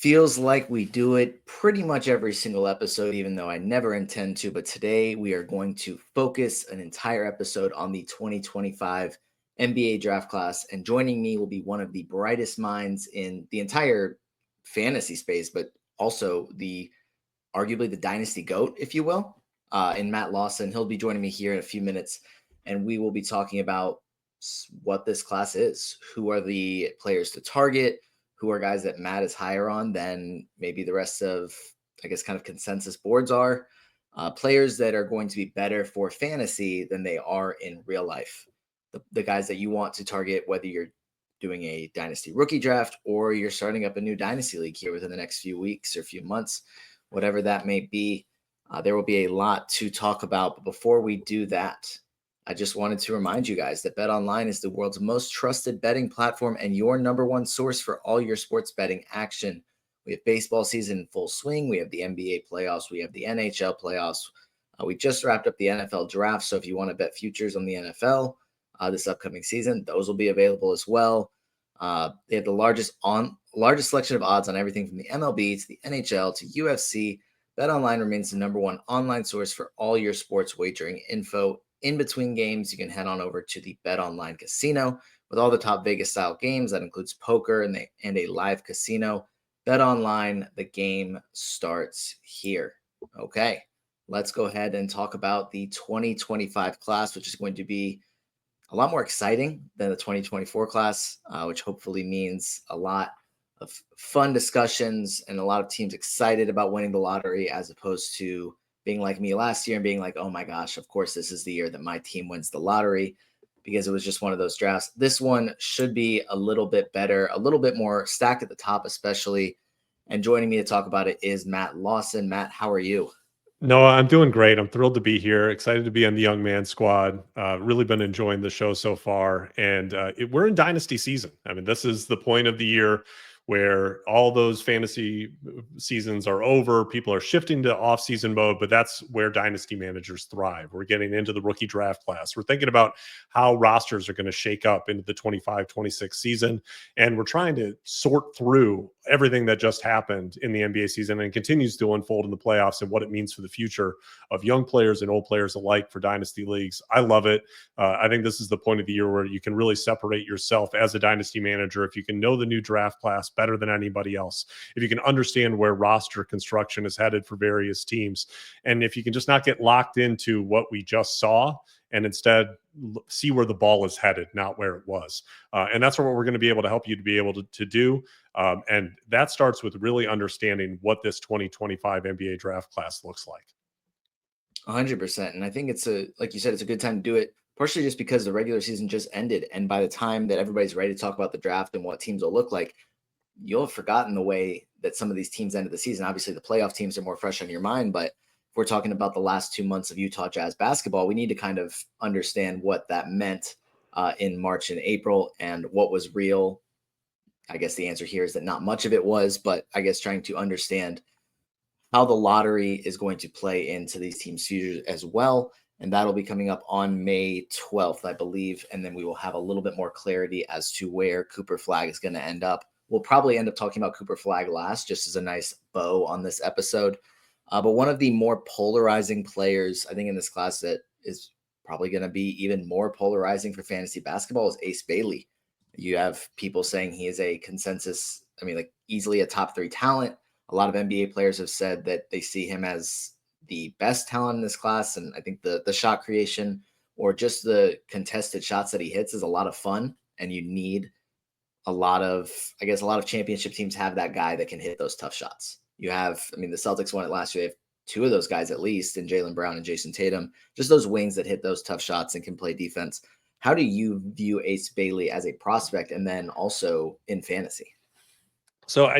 Feels like we do it pretty much every single episode, even though I never intend to. But today we are going to focus an entire episode on the 2025 NBA draft class. And joining me will be one of the brightest minds in the entire fantasy space, but also arguably the dynasty GOAT, if you will, in Matt Lawson. He'll be joining me here in a few minutes, and we will be talking about what this class is. Who are the players to target? Who are guys that Matt is higher on than maybe the rest of, I guess, kind of consensus boards are. Players that are going to be better for fantasy than they are in real life. The guys that you want to target, whether you're doing a dynasty rookie draft or you're starting up a new dynasty league here within the next few weeks or few months, whatever that may be. There will be a lot to talk about. But before we do that, I just wanted to remind you guys that BetOnline is the world's most trusted betting platform and your number one source for all your sports betting action. We have baseball season in full swing. We have the NBA playoffs. We have the NHL playoffs. We just wrapped up the NFL draft. So if you want to bet futures on the NFL this upcoming season, those will be available as well. They have the largest selection of odds on everything from the MLB to the NHL to UFC. BetOnline remains the number one online source for all your sports wagering info. In between games, you can head on over to the BetOnline casino with all the top Vegas-style games. That includes poker and a live casino. BetOnline, the game starts here. Okay, let's go ahead and talk about the 2025 class, which is going to be a lot more exciting than the 2024 class, which hopefully means a lot of fun discussions and a lot of teams excited about winning the lottery, as opposed to being like me last year and being like, oh my gosh, of course, this is the year that my team wins the lottery, because it was just one of those drafts. This one should be a little bit better, a little bit more stacked at the top, especially. And joining me to talk about it is Matt Lawson. Matt, how are you? No, I'm doing great. I'm thrilled to be here. Excited to be on the Young Man Squad. Really been enjoying the show so far. And we're in Dynasty season. I mean, this is the point of the year where all those fantasy seasons are over. People are shifting to off-season mode, but that's where dynasty managers thrive. We're getting into the rookie draft class. We're thinking about how rosters are going to shake up into the 25-26 season. And we're trying to sort through everything that just happened in the NBA season and continues to unfold in the playoffs and what it means for the future of young players and old players alike for dynasty leagues. I love it. I think this is the point of the year where you can really separate yourself as a dynasty manager if you can know the new draft class better than anybody else, if you can understand where roster construction is headed for various teams, and if you can just not get locked into what we just saw and instead see where the ball is headed, not where it was. And that's what we're going to be able to help you to be able to do. And that starts with really understanding what this 2025 NBA draft class looks like. 100%. And I think like you said, it's a good time to do it, partially just because the regular season just ended. And by the time that everybody's ready to talk about the draft and what teams will look like, you'll have forgotten the way that some of these teams ended the season. Obviously, the playoff teams are more fresh on your mind, but if we're talking about the last 2 months of Utah Jazz basketball, we need to kind of understand what that meant in March and April and what was real. I guess the answer here is that not much of it was, but I guess trying to understand how the lottery is going to play into these teams' futures as well. And that'll be coming up on May 12th, I believe. And then we will have a little bit more clarity as to where Cooper Flagg is going to end up. We'll probably end up talking about Cooper Flagg last, just as a nice bow on this episode. But one of the more polarizing players, I think, in this class that is probably going to be even more polarizing for fantasy basketball is Ace Bailey. You have people saying he is a consensus, like easily a top 3 talent. A lot of NBA players have said that they see him as the best talent in this class. And I think the shot creation or just the contested shots that he hits is a lot of fun. And you need a lot of championship teams have that guy that can hit those tough shots. You have, the Celtics won it last year. They have 2 of those guys at least in Jaylen Brown and Jason Tatum, just those wings that hit those tough shots and can play defense. How do you view Ace Bailey as a prospect and then also in fantasy? So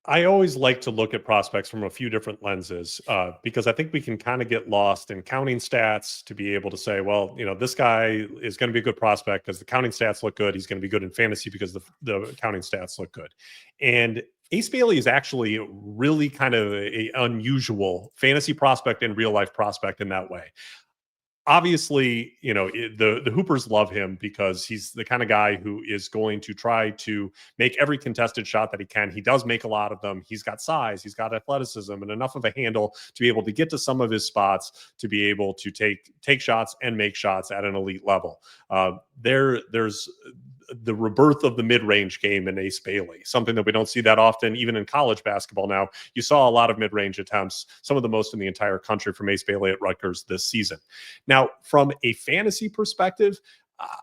I always like to look at prospects from a few different lenses because I think we can kind of get lost in counting stats to be able to say, well, this guy is going to be a good prospect because the counting stats look good. He's going to be good in fantasy because the counting stats look good. And Ace Bailey is actually really kind of an unusual fantasy prospect and real life prospect in that way. obviously, the Hoopers love him because he's the kind of guy who is going to try to make every contested shot that he can. He does make a lot of them. He's got size, he's got athleticism, and enough of a handle to be able to get to some of his spots, to be able to take shots and make shots at an elite level. There's the rebirth of the mid-range game in Ace Bailey, something that we don't see that often, even in college basketball now. You saw a lot of mid-range attempts, some of the most in the entire country from Ace Bailey at Rutgers this season. Now, from a fantasy perspective,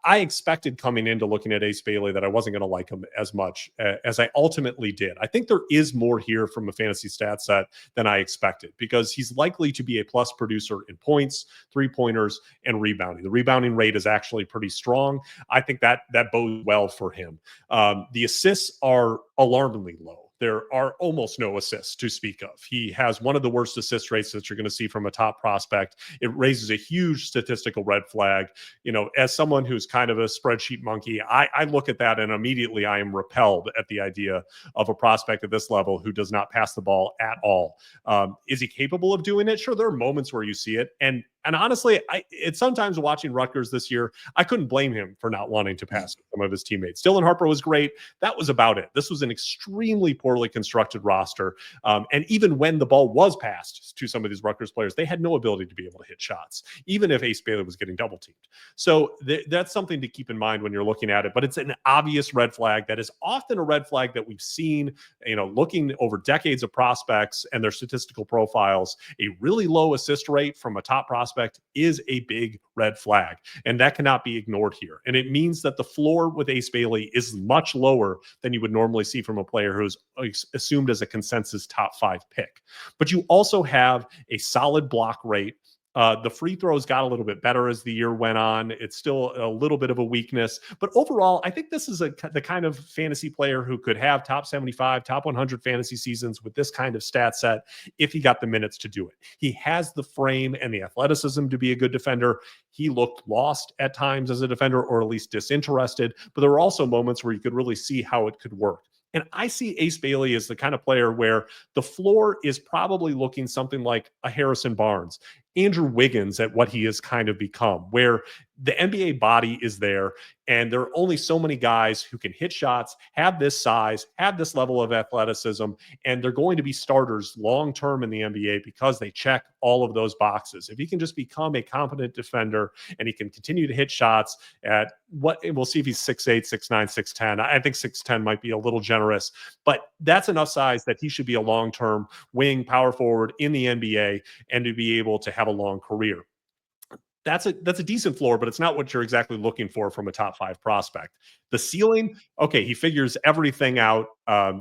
I expected coming into looking at Ace Bailey that I wasn't going to like him as much as I ultimately did. I think there is more here from a fantasy stat set than I expected, because he's likely to be a plus producer in points, three-pointers, and rebounding. The rebounding rate is actually pretty strong. I think that bodes well for him. The assists are alarmingly low. There are almost no assists to speak of. He has one of the worst assist rates that you're going to see from a top prospect. It raises a huge statistical red flag. As someone who's kind of a spreadsheet monkey, I look at that and immediately I am repelled at the idea of a prospect at this level who does not pass the ball at all. Is he capable of doing it? Sure, there are moments where you see it. And honestly, it's sometimes watching Rutgers this year, I couldn't blame him for not wanting to pass some of his teammates. Dylan Harper was great. That was about it. This was an extremely poorly constructed roster. And even when the ball was passed to some of these Rutgers players, they had no ability to be able to hit shots, even if Ace Bailey was getting double teamed. So that's something to keep in mind when you're looking at it. But it's an obvious red flag that is often a red flag that we've seen, looking over decades of prospects and their statistical profiles. A really low assist rate from a top prospect is a big red flag, and that cannot be ignored here. And it means that the floor with Ace Bailey is much lower than you would normally see from a player who's assumed as a consensus top 5 pick. But you also have a solid block rate. The free throws got a little bit better as the year went on. It's still a little bit of a weakness, but overall, I think this is the kind of fantasy player who could have top 75, top 100 fantasy seasons with this kind of stat set if he got the minutes to do it. He has the frame and the athleticism to be a good defender. He looked lost at times as a defender, or at least disinterested, but there were also moments where you could really see how it could work. And I see Ace Bailey as the kind of player where the floor is probably looking something like a Harrison Barnes, Andrew Wiggins at what he has kind of become, where the NBA body is there, and there are only so many guys who can hit shots, have this size, have this level of athleticism, and they're going to be starters long-term in the NBA because they check all of those boxes. If he can just become a competent defender and he can continue to hit shots at we'll see if he's 6'8", 6'9", 6'10". I think 6'10" might be a little generous, but that's enough size that he should be a long-term wing power forward in the NBA and to be able to have a long career. That's a decent floor, but it's not what you're exactly looking for from a top 5 prospect. The ceiling, okay, he figures everything out.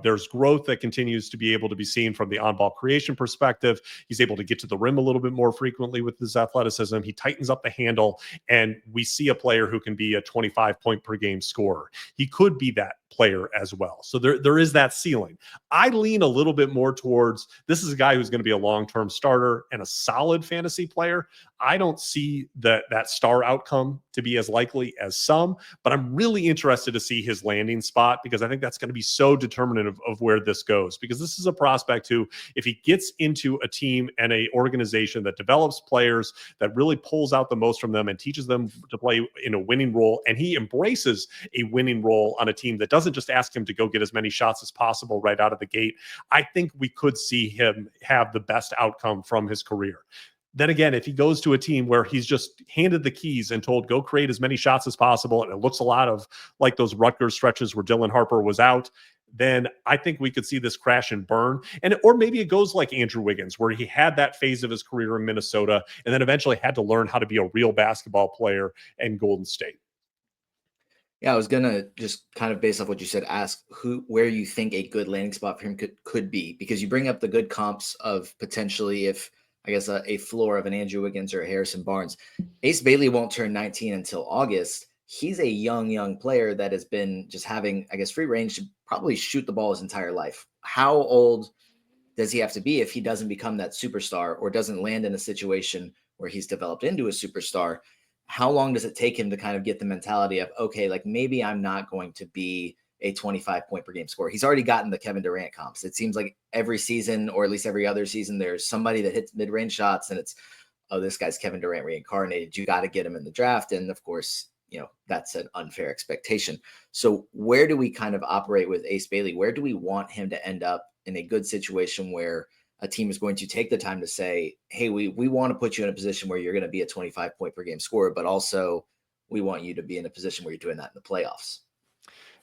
There's growth that continues to be able to be seen from the on-ball creation perspective. He's able to get to the rim a little bit more frequently with his athleticism. He tightens up the handle, and we see a player who can be a 25-point per game scorer. He could be that player as well. So there is that ceiling. I lean a little bit more towards this is a guy who's going to be a long-term starter and a solid fantasy player. I don't see that star outcome to be as likely as some, but I'm really interested to see his landing spot, because I think that's going to be so determinative of where this goes, because this is a prospect who, if he gets into a team and a organization that develops players, that really pulls out the most from them and teaches them to play in a winning role, and he embraces a winning role on a team that doesn't just ask him to go get as many shots as possible right out of the gate, I think we could see him have the best outcome from his career. Then again, if he goes to a team where he's just handed the keys and told, go create as many shots as possible, and it looks a lot of like those Rutgers stretches where Dylan Harper was out, then I think we could see this crash and burn. Or maybe it goes like Andrew Wiggins, where he had that phase of his career in Minnesota and then eventually had to learn how to be a real basketball player in Golden State. Yeah, I was gonna just kind of based off what you said, ask where you think a good landing spot for him could be, because you bring up the good comps of potentially, if I guess a floor of an Andrew Wiggins or a Harrison Barnes. Ace Bailey won't turn 19 until August. He's a young player that has been just having, I guess, free range to probably shoot the ball his entire life. How old does he have to be if he doesn't become that superstar or doesn't land in a situation where he's developed into a superstar? How long does it take him to kind of get the mentality of, okay, like maybe I'm not going to be a 25-point per game scorer? He's already gotten the Kevin Durant comps. It seems like every season, or at least every other season, there's somebody that hits mid-range shots and it's oh, this guy's Kevin Durant reincarnated. You got to get him in the draft. And of course, that's an unfair expectation. So where do we kind of operate with Ace Bailey? Where do we want him to end up in a good situation where a team is going to take the time to say, hey, we want to put you in a position where you're going to be a 25 point per game scorer, but also we want you to be in a position where you're doing that in the playoffs?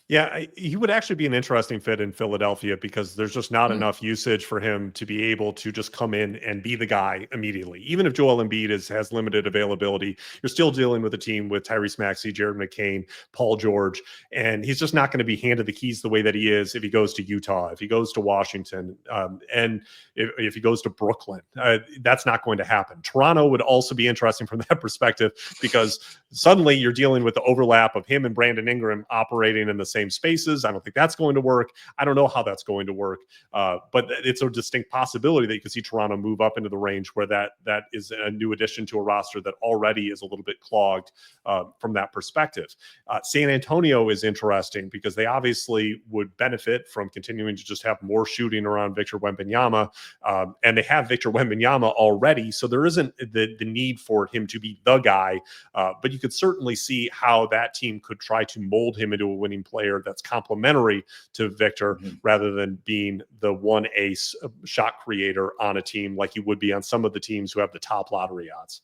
Yeah, he would actually be an interesting fit in Philadelphia because there's just not enough usage for him to be able to just come in and be the guy immediately. Even if Joel Embiid has limited availability, you're still dealing with a team with Tyrese Maxey, Jared McCain, Paul George, and he's just not going to be handed the keys the way that he is if he goes to Utah, if he goes to Washington, and if he goes to Brooklyn. That's not going to happen. Toronto would also be interesting from that perspective because suddenly you're dealing with the overlap of him and Brandon Ingram operating in the same spaces. I don't think that's going to work. I don't know how that's going to work, but it's a distinct possibility that you could see Toronto move up into the range where that is a new addition to a roster that already is a little bit clogged from that perspective. San Antonio is interesting because they obviously would benefit from continuing to just have more shooting around Victor Wembanyama, and they have Victor Wembanyama already, so there isn't the need for him to be the guy, but you could certainly see how that team could try to mold him into a winning player that's complementary to Victor rather than being the one ace shot creator on a team like he would be on some of the teams who have the top lottery odds.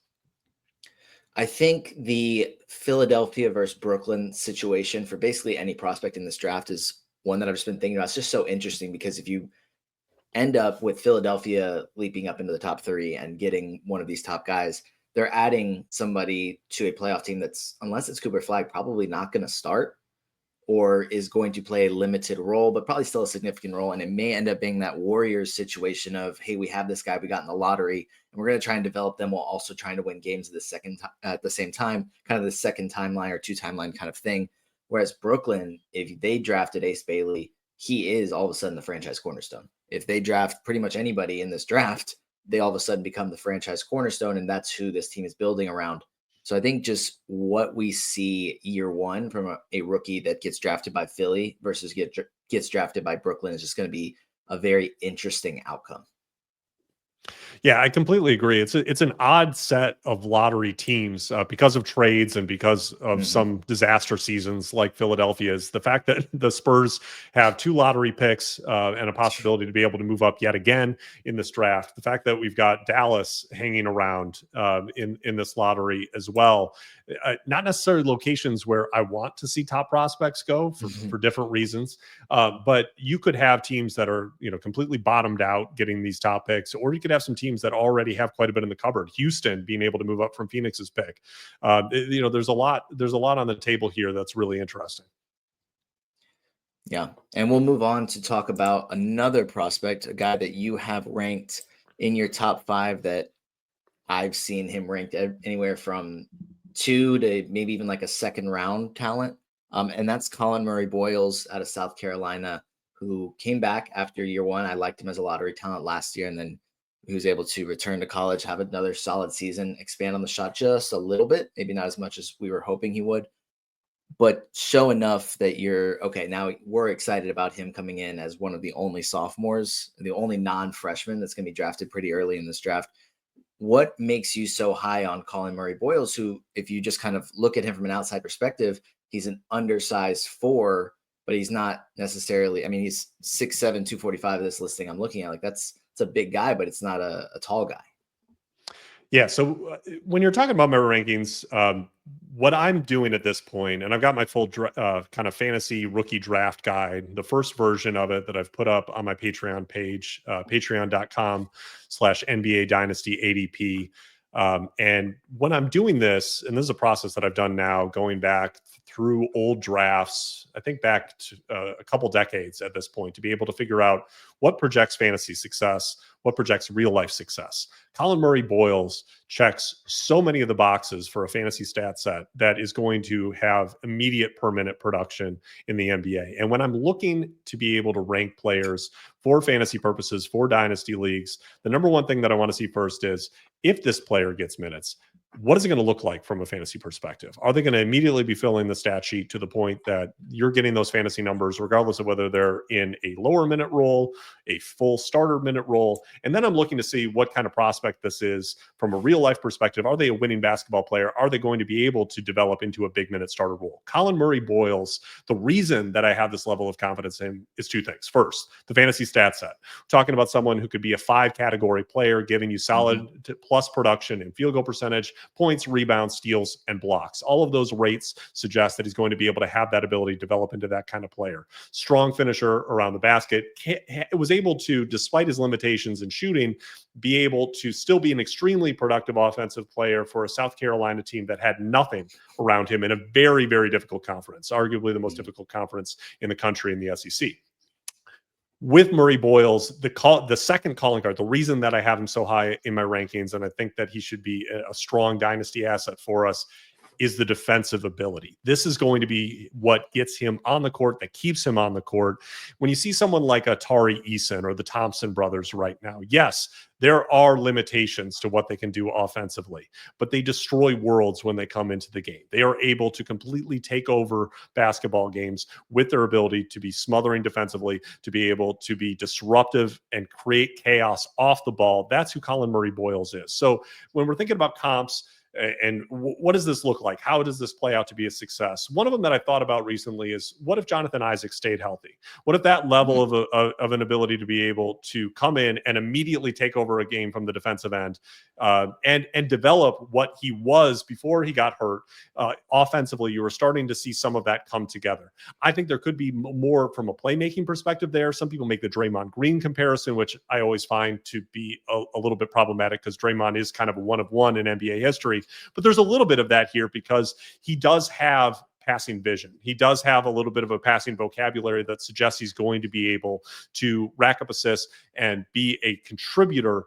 I think the Philadelphia versus Brooklyn situation for basically any prospect in this draft is one that I've just been thinking about. It's just so interesting because if you end up with Philadelphia leaping up into the top 3 and getting one of these top guys, they're adding somebody to a playoff team that's, unless it's Cooper Flagg, probably not going to start or is going to play a limited role, but probably still a significant role. And it may end up being that Warriors situation of, hey, we have this guy we got in the lottery, and we're going to try and develop them while also trying to win games at the same time, kind of the second timeline or 2 timeline kind of thing. Whereas Brooklyn, if they drafted Ace Bailey, he is all of a sudden the franchise cornerstone. If they draft pretty much anybody in this draft, they all of a sudden become the franchise cornerstone, and that's who this team is building around. So I think just what we see year one from a rookie that gets drafted by Philly versus gets drafted by Brooklyn is just going to be a very interesting outcome. Yeah, I completely agree. It's an odd set of lottery teams because of trades and because of some disaster seasons like Philadelphia's. The fact that the Spurs have 2 lottery picks and a possibility to be able to move up yet again in this draft. The fact that we've got Dallas hanging around in this lottery as well. Not necessarily locations where I want to see top prospects go for different reasons, but you could have teams that are completely bottomed out getting these top picks, or you could have some teams that already have quite a bit in the cupboard. Houston being able to move up from Phoenix's pick. There's a lot on the table here that's really interesting. Yeah, and we'll move on to talk about another prospect, a guy that you have ranked in your top 5 that I've seen him ranked anywhere from 2 to maybe even like a second round talent. And that's Colin Murray-Boyles out of South Carolina, who came back after year 1. I liked him as a lottery talent last year, and then he was able to return to college, have another solid season, expand on the shot just a little bit, maybe not as much as we were hoping he would, but show enough that you're okay. Now we're excited about him coming in as one of the only sophomores, the only non-freshman that's going to be drafted pretty early in this draft. What makes you so high on Colin Murray-Boyles, who, if you just kind of look at him from an outside perspective, he's an undersized 4, but he's not necessarily, I mean, he's 6'7", 245 this listing I'm looking at. Like it's a big guy, but it's not a tall guy. Yeah. So when you're talking about my rankings, what I'm doing at this point, and I've got my full kind of fantasy rookie draft guide, the first version of it that I've put up on my Patreon page, patreon.com/NBA Dynasty ADP. And when I'm doing this, and this is a process that I've done now going back through old drafts, I think back to a couple decades at this point, to be able to figure out what projects fantasy success, what projects real life success. Colin Murray-Boyles checks so many of the boxes for a fantasy stat set that is going to have immediate per minute production in the NBA. And when I'm looking to be able to rank players for fantasy purposes, for dynasty leagues, the number one thing that I want to see first is, if this player gets minutes, what is it going to look like from a fantasy perspective? Are they going to immediately be filling the stat sheet to the point that you're getting those fantasy numbers, regardless of whether they're in a lower minute role, a full starter minute role? And then I'm looking to see what kind of prospect this is from a real life perspective. Are they a winning basketball player? Are they going to be able to develop into a big minute starter role? Colin Murray-Boyles, the reason that I have this level of confidence in him is two things. First, the fantasy stat set. We're talking about someone who could be a 5-category player, giving you solid plus production and field goal percentage, points, rebounds, steals, and blocks. All of those rates suggest that he's going to be able to have that ability to develop into that kind of player. Strong finisher around the basket. Was able to, despite his limitations in shooting, be able to still be an extremely productive offensive player for a South Carolina team that had nothing around him in a very, very difficult conference, arguably the most difficult conference in the country in the SEC. With Murray-Boyles, the second calling card, the reason that I have him so high in my rankings, and I think that he should be a strong dynasty asset for us, is the defensive ability. This is going to be what gets him on the court, that keeps him on the court. When you see someone like a Tari Eason or the Thompson brothers right now, yes, there are limitations to what they can do offensively, but they destroy worlds when they come into the game. They are able to completely take over basketball games with their ability to be smothering defensively, to be able to be disruptive and create chaos off the ball. That's who Colin Murray-Boyles is. So when we're thinking about comps, and what does this look like? How does this play out to be a success? One of them that I thought about recently is, what if Jonathan Isaac stayed healthy? What if that level of an ability to be able to come in and immediately take over a game from the defensive end and develop what he was before he got hurt offensively? You were starting to see some of that come together. I think there could be more from a playmaking perspective there. Some people make the Draymond Green comparison, which I always find to be a little bit problematic because Draymond is kind of a one-of-one in NBA history. But there's a little bit of that here because he does have passing vision. He does have a little bit of a passing vocabulary that suggests he's going to be able to rack up assists and be a contributor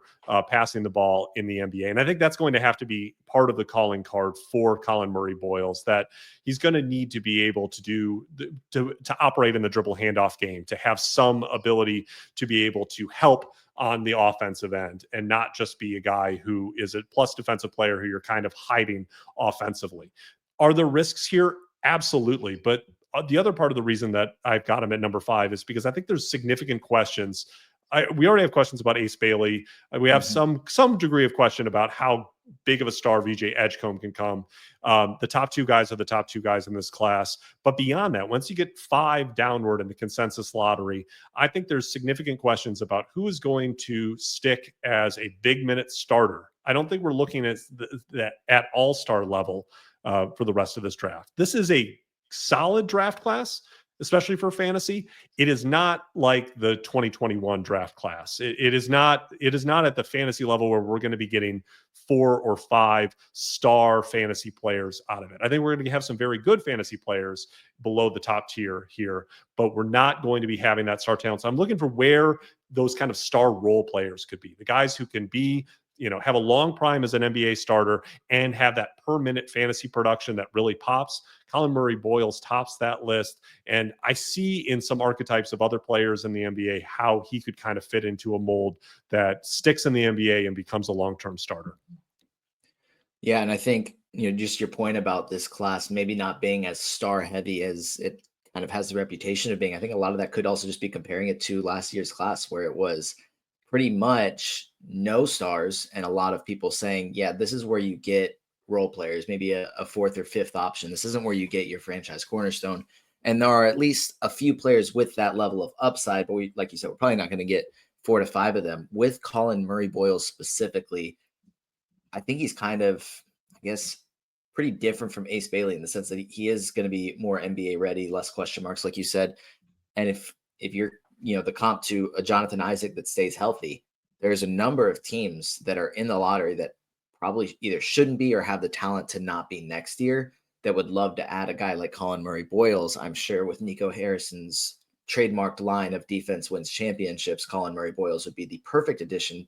passing the ball in the NBA. And I think that's going to have to be part of the calling card for Colin Murray-Boyles, that he's going to need to be able to do to operate in the dribble handoff game, to have some ability to be able to help on the offensive end and not just be a guy who is a plus defensive player who you're kind of hiding offensively. Are there risks here? Absolutely. But the other part of the reason that I've got him at number 5 is because I think there's significant questions. We already have questions about Ace Bailey. We have some degree of question about how big of a star VJ Edgecombe can come. The top 2 guys are the top 2 guys in this class. But beyond that, once you get 5 downward in the consensus lottery, I think there's significant questions about who is going to stick as a big minute starter. I don't think we're looking at that at all-star level for the rest of this draft. This is a solid draft class, especially for fantasy. It is not like the 2021 draft class. It is not at the fantasy level where we're going to be getting 4 or 5 star fantasy players out of it. I think we're going to have some very good fantasy players below the top tier here, but we're not going to be having that star talent. So I'm looking for where those kind of star role players could be. The guys who can be, have a long prime as an NBA starter and have that per minute fantasy production that really pops. Colin Murray-Boyles tops that list. And I see in some archetypes of other players in the NBA how he could kind of fit into a mold that sticks in the NBA and becomes a long-term starter. Yeah. And I think, just your point about this class maybe not being as star heavy as it kind of has the reputation of being. I think a lot of that could also just be comparing it to last year's class, where it was pretty much no stars and a lot of people saying, yeah, this is where you get role players, maybe a 4th or 5th option. This isn't where you get your franchise cornerstone. And there are at least a few players with that level of upside, but like you said, we're probably not going to get 4 to 5 of them. With Colin Murray-Boyles specifically, I think he's kind of, I guess, pretty different from Ace Bailey in the sense that he is going to be more NBA ready, less question marks, like you said. And if you're, the comp to a Jonathan Isaac that stays healthy, there's a number of teams that are in the lottery that probably either shouldn't be or have the talent to not be next year that would love to add a guy like Colin Murray-Boyles. I'm sure with Nico Harrison's trademarked line of defense wins championships, Colin Murray-Boyles would be the perfect addition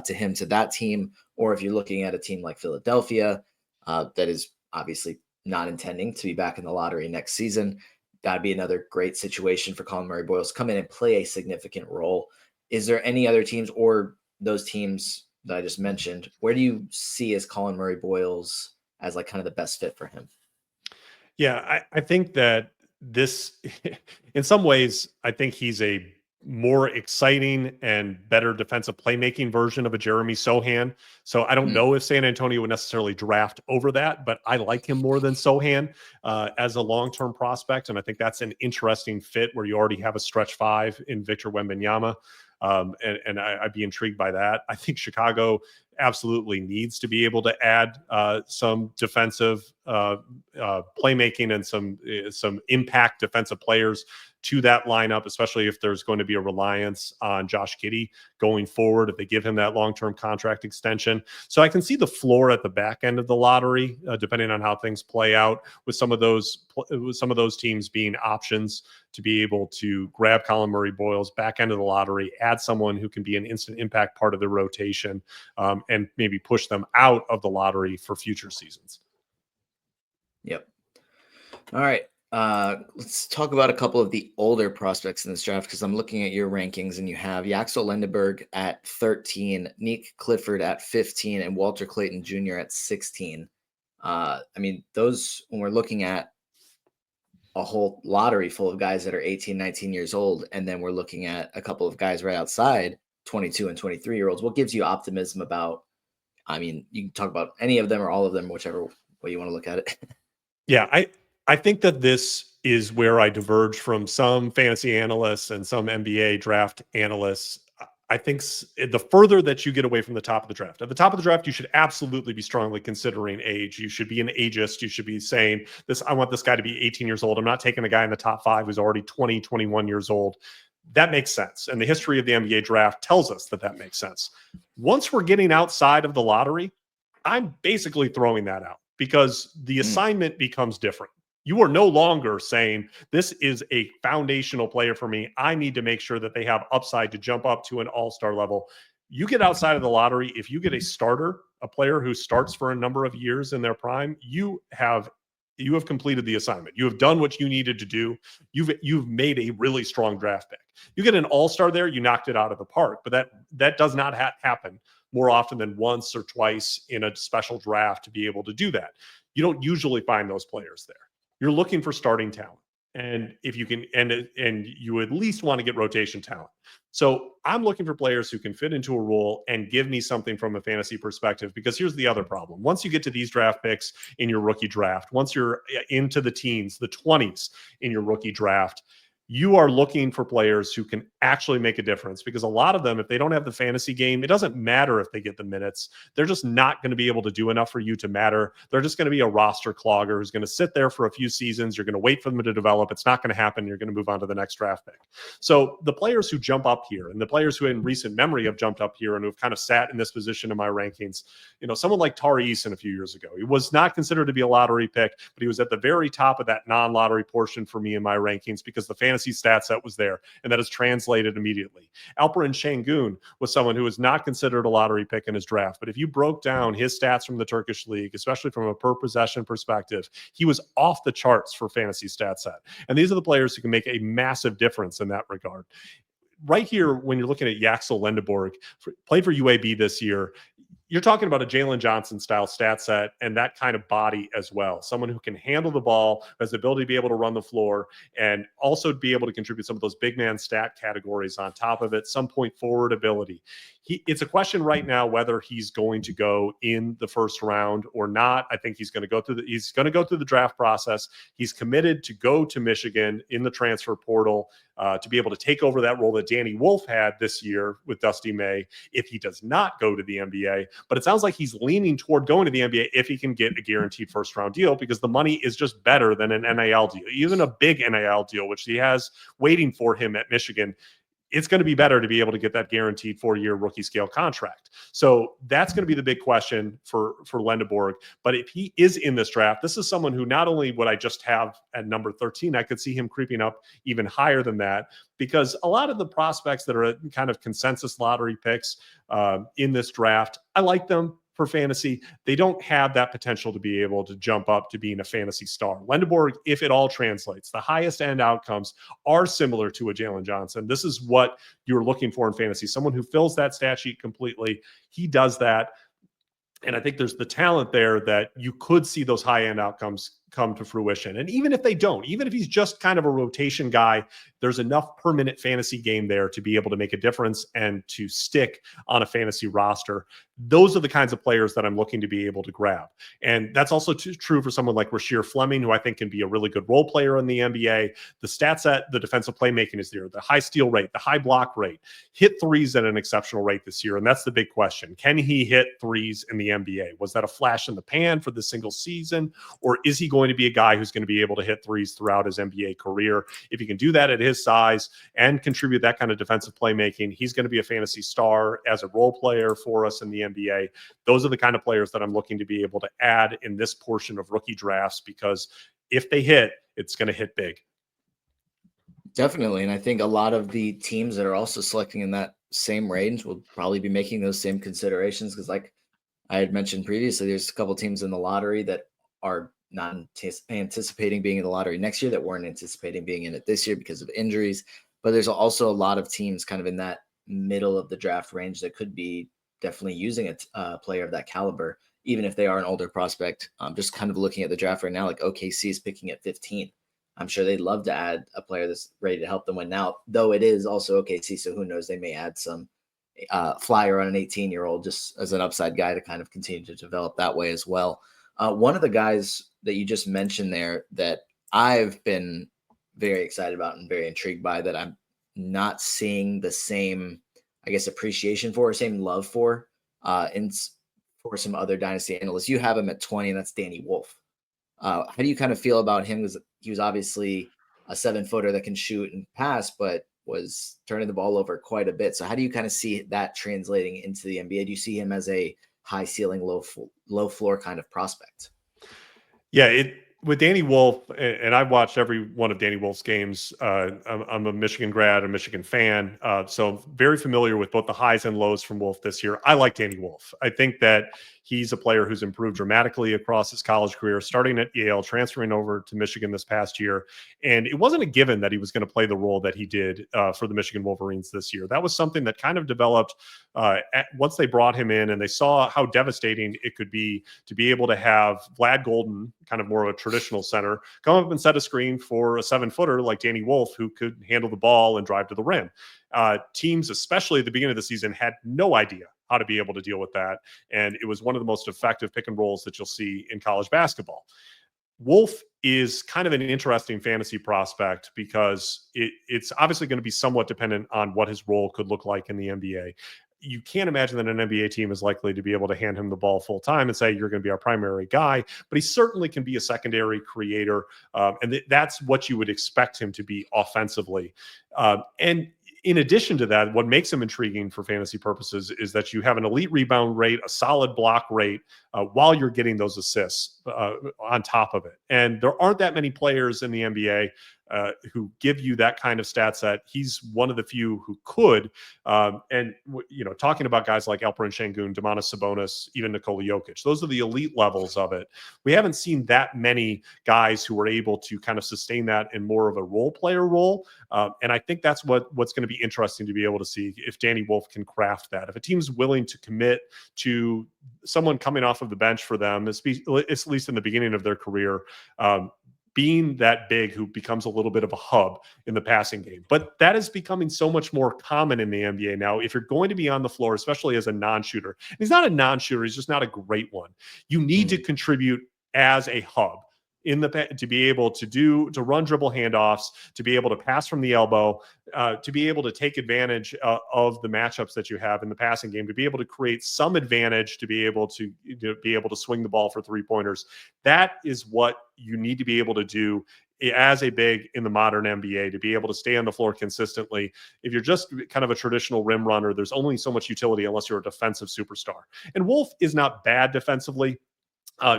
to him, to that team. Or if you're looking at a team like Philadelphia, that is obviously not intending to be back in the lottery next season, that'd be another great situation for Colin Murray-Boyles to come in and play a significant role. Is there any other teams, or those teams, that I just mentioned, where do you see as Colin Murray-Boyles as like kind of the best fit for him? Yeah, I think that this, in some ways, I think he's a more exciting and better defensive playmaking version of a Jeremy Sohan. So I don't know if San Antonio would necessarily draft over that, but I like him more than Sohan as a long-term prospect. And I think that's an interesting fit where you already have a stretch five in Victor Wembanyama. And I'd be intrigued by that. I think Chicago absolutely needs to be able to add some defensive playmaking and some impact defensive players to that lineup, especially if there's going to be a reliance on Josh Giddey going forward, if they give him that long-term contract extension. So I can see the floor at the back end of the lottery, depending on how things play out, with some of those teams being options to be able to grab Colin Murray-Boyles back end of the lottery, add someone who can be an instant impact part of the rotation, and maybe push them out of the lottery for future seasons. Yep. All right. Let's talk about a couple of the older prospects in this draft, because I'm looking at your rankings and you have Yaxel Lendeberg at 13, Nick Clifford at 15, and Walter Clayton Jr. at 16. I mean, those, when we're looking at a whole lottery full of guys that are 18, 19 years old, and then we're looking at a couple of guys right outside 22 and 23-year-olds, what gives you optimism about, I mean, you can talk about any of them or all of them, whichever way you want to look at it. Yeah, I think that this is where I diverge from some fantasy analysts and some NBA draft analysts. I think the further that you get away from the top of the draft, at the top of the draft, you should absolutely be strongly considering age. You should be an ageist. You should be saying this, I want this guy to be 18 years old. I'm not taking a guy in the top 5 who's already 20, 21 years old. That makes sense. And the history of the NBA draft tells us that that makes sense. Once we're getting outside of the lottery, I'm basically throwing that out because the assignment becomes different. You are no longer saying this is a foundational player for me. I need to make sure that they have upside to jump up to an all-star level. You get outside of the lottery, if you get a starter, a player who starts for a number of years in their prime, you have completed the assignment. You have done what you needed to do. You've made a really strong draft pick. You get an all-star there, you knocked it out of the park, but that does not happen more often than once or twice in a special draft to be able to do that. You don't usually find those players there. You're looking for starting talent. And if you can, and you at least want to get rotation talent. So I'm looking for players who can fit into a role and give me something from a fantasy perspective, because here's the other problem. Once you get to these draft picks in your rookie draft, once you're into the teens, the 20s in your rookie draft, you are looking for players who can actually make a difference, because a lot of them, if they don't have the fantasy game, it doesn't matter if they get the minutes. They're just not going to be able to do enough for you to matter. They're just going to be a roster clogger who's going to sit there for a few seasons. You're going to wait for them to develop. It's not going to happen. You're going to move on to the next draft pick. So the players who jump up here, and the players who in recent memory have jumped up here and who've kind of sat in this position in my rankings, someone like Tari Eason a few years ago, he was not considered to be a lottery pick, but he was at the very top of that non-lottery portion for me in my rankings because the fantasy stat set was there, and that is translated immediately. Alperen Şengün was someone who was not considered a lottery pick in his draft, but if you broke down his stats from the Turkish league, especially from a per possession perspective, he was off the charts for fantasy stat set. And these are the players who can make a massive difference in that regard. Right here, when you're looking at Yaxel Lendeborg, played for UAB this year, you're talking about a Jalen Johnson style stat set and that kind of body as well. Someone who can handle the ball, has the ability to be able to run the floor, and also be able to contribute some of those big man stat categories on top of it, some point forward ability. It's a question right now whether he's going to go in the first round or not. I think he's going to go through the draft process. He's committed to go to Michigan in the transfer portal to be able to take over that role that Danny Wolf had this year with Dusty May if he does not go to the NBA. But it sounds like he's leaning toward going to the NBA if he can get a guaranteed first round deal, because the money is just better than an NIL deal, even a big NIL deal, which he has waiting for him at Michigan. It's going to be better to be able to get that guaranteed 4-year rookie scale contract. So that's going to be the big question for Lendeborg. But if he is in this draft, this is someone who not only would I just have at number 13, I could see him creeping up even higher than that, because a lot of the prospects that are kind of consensus lottery picks in this draft, I like them. for fantasy, they don't have that potential to be able to jump up to being a fantasy star. Lendeborg, if it all translates, the highest end outcomes are similar to a Jalen Johnson. This is what you're looking for in fantasy, someone who fills that stat sheet completely. He does that. And I think there's the talent there that you could see those high-end outcomes come to fruition. And even if they don't, even if he's just kind of a rotation guy, there's enough per minute fantasy game there to be able to make a difference and to stick on a fantasy roster. Those are the kinds of players that I'm looking to be able to grab. And that's also true for someone like Rasheer Fleming, who I think can be a really good role player in the NBA. The stat set, the defensive playmaking is there, the high steal rate, the high block rate, hit threes at an exceptional rate this year. And that's the big question. Can he hit threes in the NBA? Was that a flash in the pan for the single season? Or is he going to be a guy who's going to be able to hit threes throughout his NBA career? If he can do that at his size and contribute that kind of defensive playmaking, he's going to be a fantasy star as a role player for us in the NBA. Those are the kind of players that I'm looking to be able to add in this portion of rookie drafts, because if they hit, it's going to hit big. Definitely. And I think a lot of the teams that are also selecting in that same range will probably be making those same considerations, because like I had mentioned previously, there's a couple teams in the lottery that are not anticipating being in the lottery next year, that weren't anticipating being in it this year because of injuries. But there's also a lot of teams kind of in that middle of the draft range that could be definitely using a player of that caliber, even if they are an older prospect. Just kind of looking at the draft right now, like OKC is picking at 15. I'm sure they'd love to add a player that's ready to help them win now, though it is also OKC. So who knows, they may add some flyer on an 18-year-old just as an upside guy to kind of continue to develop that way as well. One of the guys that you just mentioned there that I've been very excited about and very intrigued by, that I'm not seeing the same, I guess, appreciation for, or same love for, for some other dynasty analysts. You have him at 20, and that's Danny Wolf. How do you kind of feel about him? Because he was obviously a 7-footer that can shoot and pass, but was turning the ball over quite a bit. So how do you kind of see that translating into the NBA? Do you see him as a high ceiling, low floor kind of prospect? Yeah, with Danny Wolf, and I've watched every one of Danny Wolf's games. I'm a Michigan grad, a Michigan fan, so very familiar with both the highs and lows from Wolf this year. I like Danny Wolf. I think that he's a player who's improved dramatically across his college career, starting at Yale, transferring over to Michigan this past year. And it wasn't a given that he was going to play the role that he did for the Michigan Wolverines this year. That was something that kind of developed once they brought him in, and they saw how devastating it could be to be able to have Vlad Golden, kind of more of a traditional center, come up and set a screen for a 7-footer like Danny Wolf, who could handle the ball and drive to the rim. Teams, especially at the beginning of the season, had no idea how to be able to deal with that. And it was one of the most effective pick and rolls that you'll see in college basketball. Wolf is kind of an interesting fantasy prospect because it's obviously going to be somewhat dependent on what his role could look like in the NBA. You can't imagine that an NBA team is likely to be able to hand him the ball full time and say, you're going to be our primary guy, but he certainly can be a secondary creator. And that's what you would expect him to be offensively. And in addition to that, what makes him intriguing for fantasy purposes is that you have an elite rebound rate, a solid block rate, while you're getting those assists on top of it. And there aren't that many players in the NBA who give you that kind of stat set. He's one of the few who could. Talking about guys like Alperen Şengün, Domantas Sabonis, even Nikola Jokic, those are the elite levels of it. We haven't seen that many guys who are able to kind of sustain that in more of a role player role. And I think that's what's going to be interesting to be able to see if Danny Wolf can craft that. If a team's willing to commit to someone coming off of the bench for them, at least in the beginning of their career, being that big who becomes a little bit of a hub in the passing game. But that is becoming so much more common in the NBA now. If you're going to be on the floor, especially as a non-shooter, he's not a non-shooter, he's just not a great one. You need to contribute as a hub to be able to run dribble handoffs, to be able to pass from the elbow, to be able to take advantage of the matchups that you have in the passing game, to be able to create some advantage, to be able to swing the ball for 3-pointers. That is what you need to be able to do as a big in the modern NBA, to be able to stay on the floor consistently. If you're just kind of a traditional rim runner, there's only so much utility unless you're a defensive superstar. And Wolf is not bad defensively.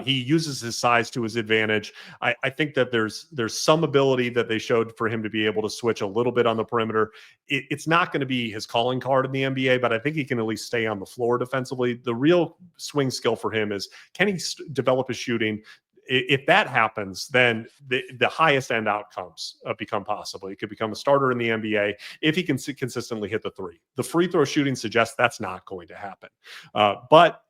He uses his size to his advantage. I think that there's some ability that they showed for him to be able to switch a little bit on the perimeter. It's not going to be his calling card in the NBA, but I think he can at least stay on the floor defensively. The real swing skill for him is, can he develop his shooting? If that happens, then the highest end outcomes become possible. He could become a starter in the NBA if he can consistently hit the three. The free throw shooting suggests that's not going to happen. But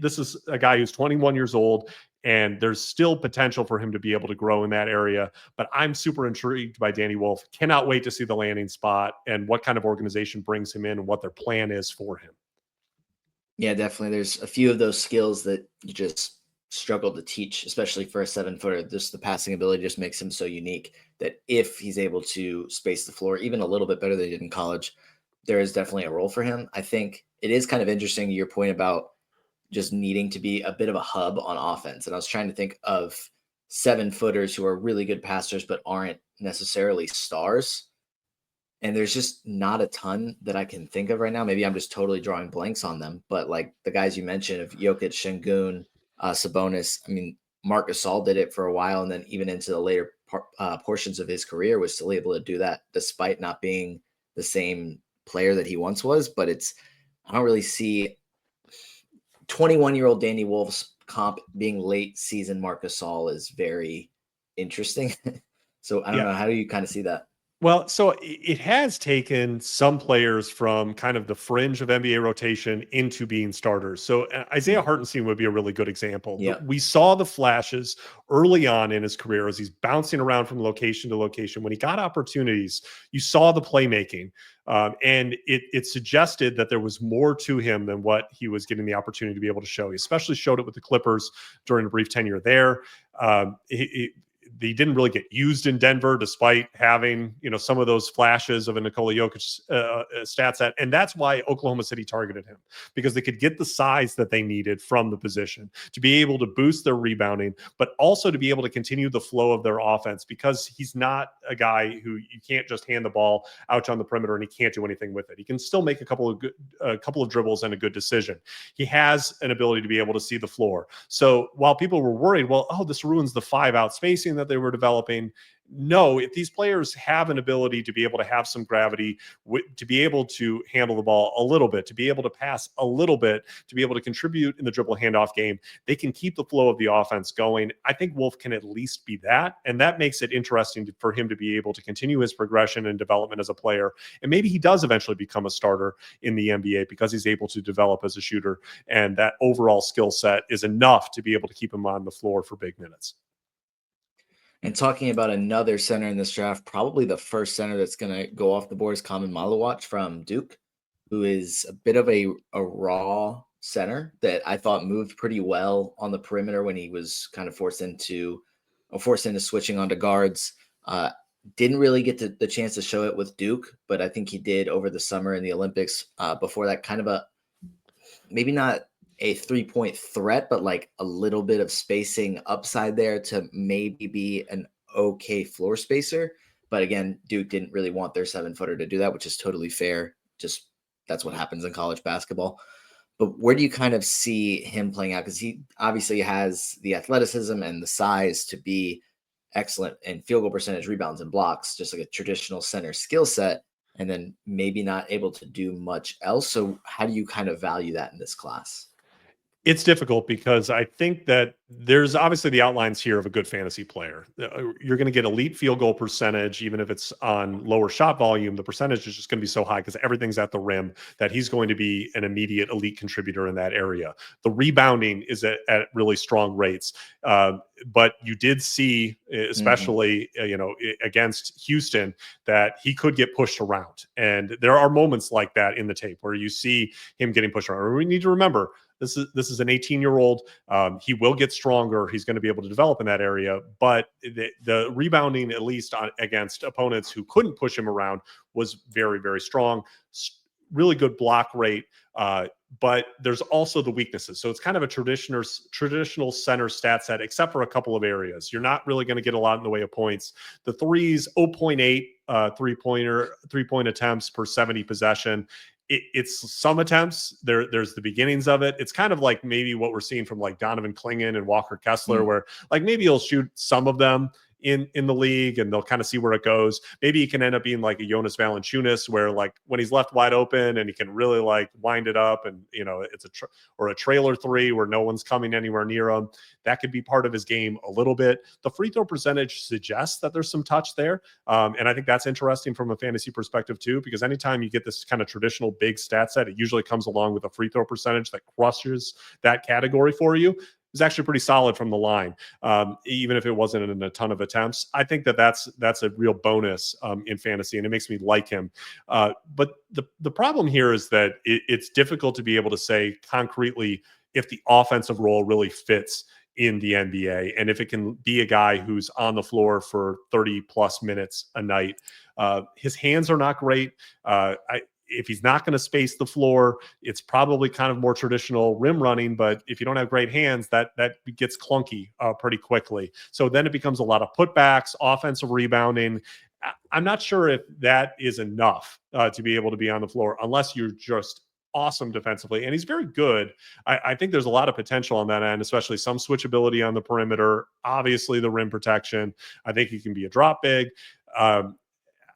this is a guy who's 21 years old, and there's still potential for him to be able to grow in that area. But I'm super intrigued by Danny Wolf. Cannot wait to see the landing spot and what kind of organization brings him in and what their plan is for him. Yeah, definitely. There's a few of those skills that you just struggle to teach, especially for a 7-footer. Just the passing ability just makes him so unique that if he's able to space the floor even a little bit better than he did in college, there is definitely a role for him. I think it is kind of interesting, your point about just needing to be a bit of a hub on offense. And I was trying to think of 7-footers who are really good passers, but aren't necessarily stars. And there's just not a ton that I can think of right now. Maybe I'm just totally drawing blanks on them. But like the guys you mentioned of Jokic, Şengün, Sabonis, I mean, Marc Gasol did it for a while. And then even into the later portions of his career was still able to do that despite not being the same player that he once was. But I don't really see 21-year-old Danny Wolf's comp being late season Marc Gasol is very interesting. So I don't know. How do you kind of see that? Well, so it has taken some players from kind of the fringe of NBA rotation into being starters. So Isaiah Hartenstein would be a really good example. Yeah. We saw the flashes early on in his career as he's bouncing around from location to location. When he got opportunities, you saw the playmaking. And it suggested that there was more to him than what he was getting the opportunity to be able to show. He especially showed it with the Clippers during a brief tenure there. He didn't really get used in Denver, despite having, some of those flashes of a Nikola Jokic stat set. And that's why Oklahoma City targeted him, because they could get the size that they needed from the position to be able to boost their rebounding, but also to be able to continue the flow of their offense, because he's not a guy who you can't just hand the ball out on the perimeter and he can't do anything with it. He can still make a couple of dribbles and a good decision. He has an ability to be able to see the floor. So while people were worried, this ruins the 5-out spacing that they were developing. No, if these players have an ability to be able to have some gravity, to be able to handle the ball a little bit, to be able to pass a little bit, to be able to contribute in the dribble handoff game, they can keep the flow of the offense going. I think Wolf can at least be that. And that makes it interesting for him to be able to continue his progression and development as a player. And maybe he does eventually become a starter in the NBA because he's able to develop as a shooter. And that overall skill set is enough to be able to keep him on the floor for big minutes. And talking about another center in this draft, probably the first center that's going to go off the board is Khaman Maluach from Duke, who is a bit of a raw center that I thought moved pretty well on the perimeter when he was kind of forced into switching onto guards. Didn't really get the chance to show it with Duke, but I think he did over the summer in the Olympics. Before that, kind of maybe not a 3-point threat, but like a little bit of spacing upside there to maybe be an okay floor spacer. But again, Duke didn't really want their 7-footer to do that, which is totally fair. Just that's what happens in college basketball. But where do you kind of see him playing out? Because he obviously has the athleticism and the size to be excellent in field goal percentage, rebounds, and blocks, just like a traditional center skill set, and then maybe not able to do much else. So how do you kind of value that in this class? It's difficult because I think that there's obviously the outlines here of a good fantasy player. You're going to get elite field goal percentage, even if it's on lower shot volume. The percentage is just going to be so high because everything's at the rim that he's going to be an immediate elite contributor in that area. The rebounding is at really strong rates. But you did see, especially against Houston, that he could get pushed around. And there are moments like that in the tape where you see him getting pushed around. We need to remember, this is an 18-year-old. He will get stronger. He's going to be able to develop in that area. But the rebounding, at least against opponents who couldn't push him around, was very, very strong. Really good block rate. But there's also the weaknesses. So it's kind of a traditional center stat set, except for a couple of areas. You're not really going to get a lot in the way of points. The threes, 0.8 three-point attempts per 70 possession. it's some attempts. There's the beginnings of it. It's kind of like maybe what we're seeing from like Donovan Clingan and Walker Kessler, where like maybe he'll shoot some of them in the league and they'll kind of see where it goes. Maybe he can end up being like a Jonas Valanciunas, where like when he's left wide open and he can really like wind it up, and it's or a trailer three where no one's coming anywhere near him. That could be part of his game a little bit. The free throw percentage suggests that there's some touch there. And I think that's interesting from a fantasy perspective too, because anytime you get this kind of traditional big stat set, it usually comes along with a free throw percentage that crushes that category for you. Is actually pretty solid from the line, even if it wasn't in a ton of attempts. I think that's a real bonus in fantasy, and it makes me like him. But the problem here is that it's difficult to be able to say concretely if the offensive role really fits in the NBA, and if it can be a guy who's on the floor for 30 plus minutes a night. His hands are not great. If he's not going to space the floor, it's probably kind of more traditional rim running. But if you don't have great hands, that gets clunky pretty quickly. So then it becomes a lot of putbacks, offensive rebounding. I'm not sure if that is enough to be able to be on the floor, unless you're just awesome defensively. And he's very good. I think there's a lot of potential on that end, especially some switchability on the perimeter, obviously the rim protection. I think he can be a drop big.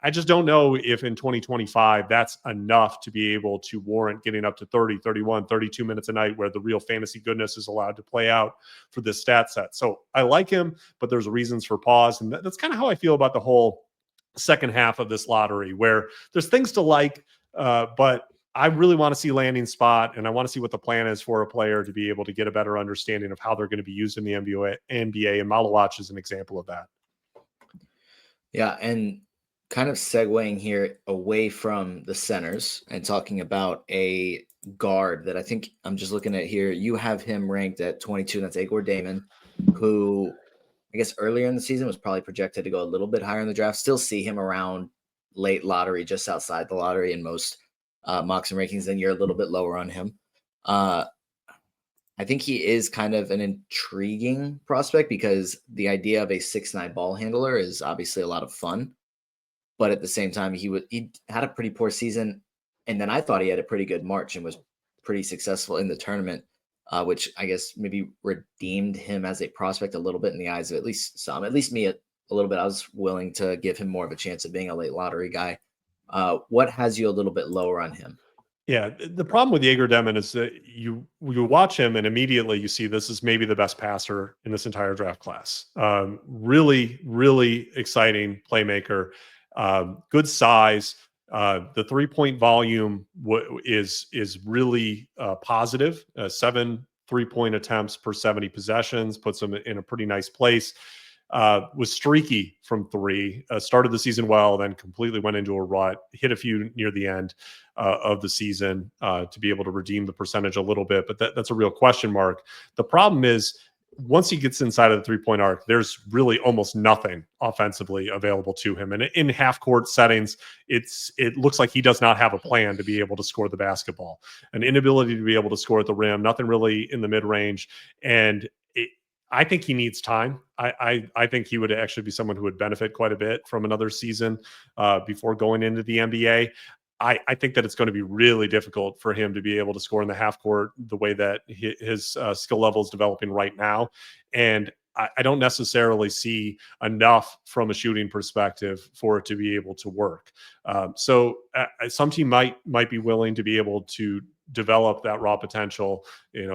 I just don't know if in 2025 that's enough to be able to warrant getting up to 30, 31, 32 minutes a night where the real fantasy goodness is allowed to play out for this stat set. So I like him, but there's reasons for pause. And that's kind of how I feel about the whole second half of this lottery, where there's things to like, but I really want to see landing spot, and I want to see what the plan is for a player to be able to get a better understanding of how they're going to be used in the NBA, and Maluach is an example of that. Yeah, and kind of segueing here away from the centers and talking about a guard that I think I'm just looking at here. You have him ranked at 22. That's Egor Demin, who I guess earlier in the season was probably projected to go a little bit higher in the draft. Still see him around late lottery, just outside the lottery in most mocks and rankings. Then you're a little bit lower on him. I think he is kind of an intriguing prospect because the idea of a 6'9" ball handler is obviously a lot of fun. But at the same time, he had a pretty poor season, and then I thought he had a pretty good March and was pretty successful in the tournament, which I guess maybe redeemed him as a prospect a little bit in the eyes of at least some, at least me a little bit. I was willing to give him more of a chance of being a late lottery guy. What has you a little bit lower on him? Yeah, the problem with Egor Demin is that you watch him and immediately you see this is maybe the best passer in this entire draft class. Really, really exciting playmaker, good size. The 3-point volume is really positive. 7 3-point attempts per 70 possessions puts him in a pretty nice place. Was streaky from three, started the season well, then completely went into a rut, hit a few near the end of the season to be able to redeem the percentage a little bit. But that's a real question mark. The problem is once he gets inside of the 3-point arc, there's really almost nothing offensively available to him. And in half court settings, it looks like he does not have a plan to be able to score the basketball, an inability to be able to score at the rim, nothing really in the mid range. And I think he needs time. I think he would actually be someone who would benefit quite a bit from another season before going into the NBA. I think that it's going to be really difficult for him to be able to score in the half court the way that his skill level is developing right now. And I don't necessarily see enough from a shooting perspective for it to be able to work. So some team might be willing to be able to develop that raw potential,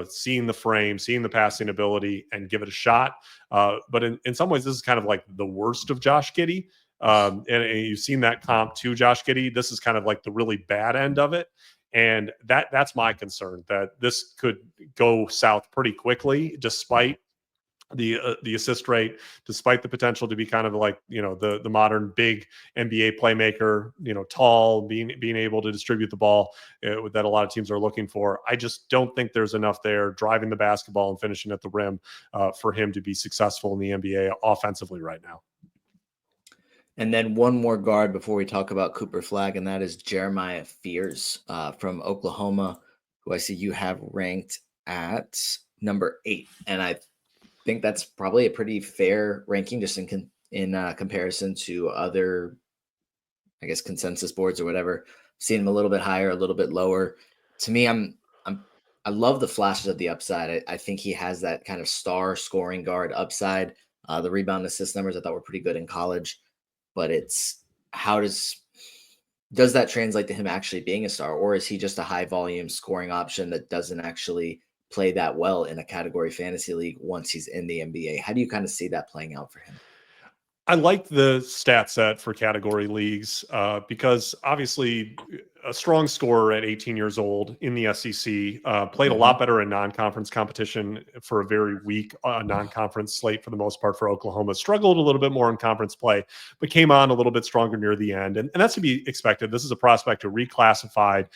seeing the frame, seeing the passing ability, and give it a shot. But in some ways, this is kind of like the worst of Josh Giddey. And you've seen that comp to Josh Giddey. This is kind of like the really bad end of it. And that's my concern, that this could go south pretty quickly, despite the assist rate, despite the potential to be kind of like the modern big NBA playmaker, tall, being able to distribute the ball that a lot of teams are looking for. I just don't think there's enough there driving the basketball and finishing at the rim for him to be successful in the NBA offensively right now. And then one more guard before we talk about Cooper Flagg, and that is Jeremiah Fears from Oklahoma, who I see you have ranked at number 8. And I think that's probably a pretty fair ranking just in comparison to other, I guess, consensus boards or whatever. seen him a little bit higher, a little bit lower. To me, I love the flashes of the upside. I think he has that kind of star scoring guard upside. The rebound assist numbers I thought were pretty good in college, but it's how does that translate to him actually being a star, or is he just a high volume scoring option that doesn't actually play that well in a category fantasy league once he's in the NBA? How do you kind of see that playing out for him? I like the stat set for category leagues because obviously a strong scorer at 18 years old in the SEC played a lot Hmm. better in non-conference competition for a very weak non-conference slate for the most part for Oklahoma. Struggled a little bit more in conference play, but came on a little bit stronger near the end. And that's to be expected. This is a prospect who reclassified,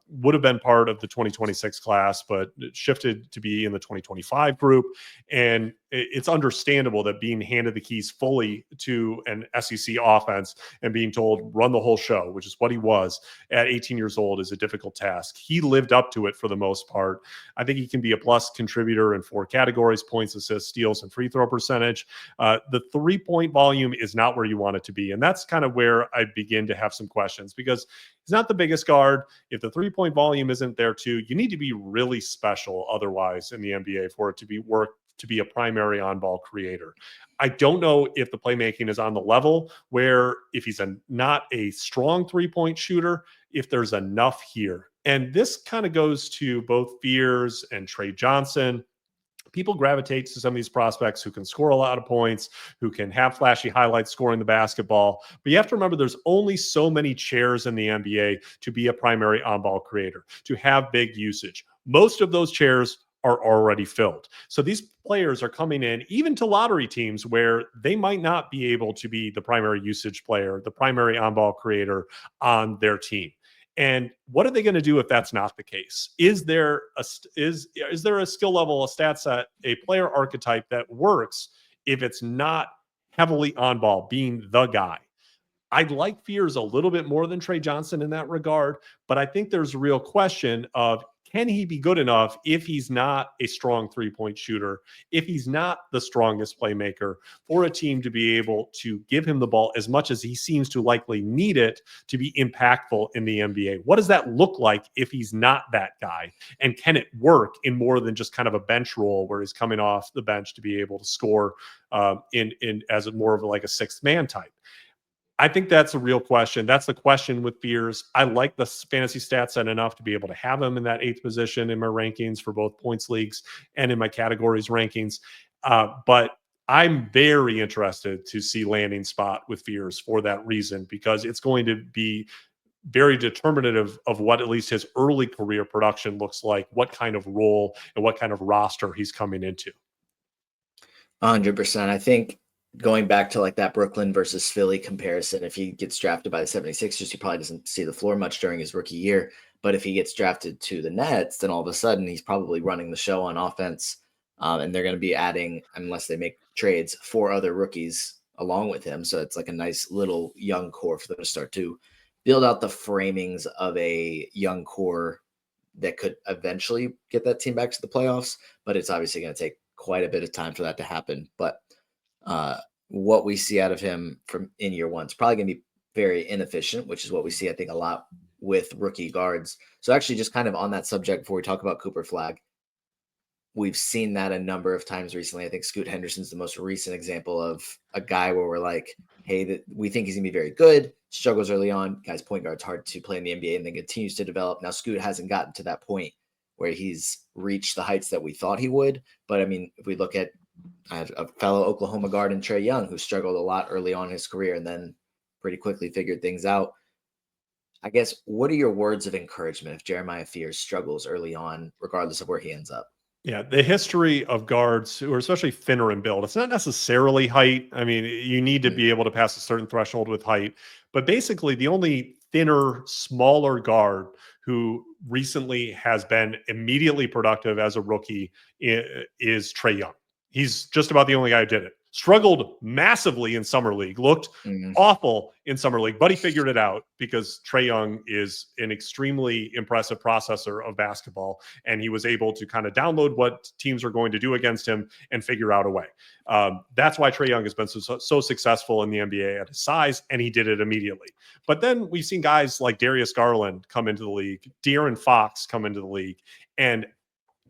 would have been part of the 2026 class, but shifted to be in the 2025 group. And it's understandable that being handed the keys fully to an SEC offense and being told run the whole show, which is what he was at 18 years old, is a difficult task. He lived up to it for the most part. I think he can be a plus contributor in 4 categories: points, assists, steals, and free throw percentage. The 3-point volume is not where you want it to be. And that's kind of where I begin to have some questions, because he's not the biggest guard. If the 3-point volume isn't there too, you need to be really special otherwise in the NBA for it to be a primary on-ball creator. I don't know if the playmaking is on the level where, if he's not a strong 3-point shooter, if there's enough here. And this kind of goes to both Fears and Trey Johnson. People gravitate to some of these prospects who can score a lot of points, who can have flashy highlights scoring the basketball. But you have to remember there's only so many chairs in the NBA to be a primary on-ball creator, to have big usage. Most of those chairs are already filled. So these players are coming in even to lottery teams where they might not be able to be the primary usage player, the primary on-ball creator on their team. And what are they going to do if that's not the case? Is there a skill level, a stat set, a player archetype that works if it's not heavily on ball, being the guy? I'd like Fears a little bit more than Trey Johnson in that regard, but I think there's a real question of, can he be good enough if he's not a strong 3-point shooter, if he's not the strongest playmaker, for a team to be able to give him the ball as much as he seems to likely need it to be impactful in the NBA? What does that look like if he's not that guy? And can it work in more than just kind of a bench role where he's coming off the bench to be able to score in as more of like a 6th man type? I think that's a real question. That's the question with Fears. I like the fantasy stat set enough to be able to have him in that 8th position in my rankings for both points leagues and in my categories rankings. But I'm very interested to see landing spot with Fears for that reason, because it's going to be very determinative of what at least his early career production looks like, what kind of role and what kind of roster he's coming into. 100%. I think going back to like that Brooklyn versus Philly comparison, if he gets drafted by the 76ers, he probably doesn't see the floor much during his rookie year. But if he gets drafted to the Nets, then all of a sudden he's probably running the show on offense. And they're going to be adding, unless they make trades, 4 other rookies along with him. So it's like a nice little young core for them to start to build out the framings of a young core that could eventually get that team back to the playoffs. But it's obviously going to take quite a bit of time for that to happen. But uh, what we see out of him from in year one is probably going to be very inefficient, which is what we see, I think, a lot with rookie guards. So actually, just kind of on that subject, before we talk about Cooper Flagg, we've seen that a number of times recently. I think Scoot Henderson's the most recent example of a guy where we're like, hey, that we think he's gonna be very good, struggles early on. Guys, point guard's hard to play in the NBA and then continues to develop. Now, Scoot hasn't gotten to that point where he's reached the heights that we thought he would. But I mean, if we look at a fellow Oklahoma guard in Trae Young, who struggled a lot early on in his career and then pretty quickly figured things out. I guess, what are your words of encouragement if Jeremiah Fears struggles early on, regardless of where he ends up? Yeah, the history of guards who are especially thinner in build, it's not necessarily height. I mean, you need to Mm. be able to pass a certain threshold with height. But basically, the only thinner, smaller guard who recently has been immediately productive as a rookie is Trae Young. He's just about the only guy who did it. struggled massively in summer league, looked awful in summer league, but he figured it out because Trae Young is an extremely impressive processor of basketball, and he was able to kind of download what teams are going to do against him and figure out a way. That's why Trae Young has been so successful in the NBA at his size, and he did it immediately. But then we've seen guys like Darius Garland come into the league, De'Aaron Fox come into the league, and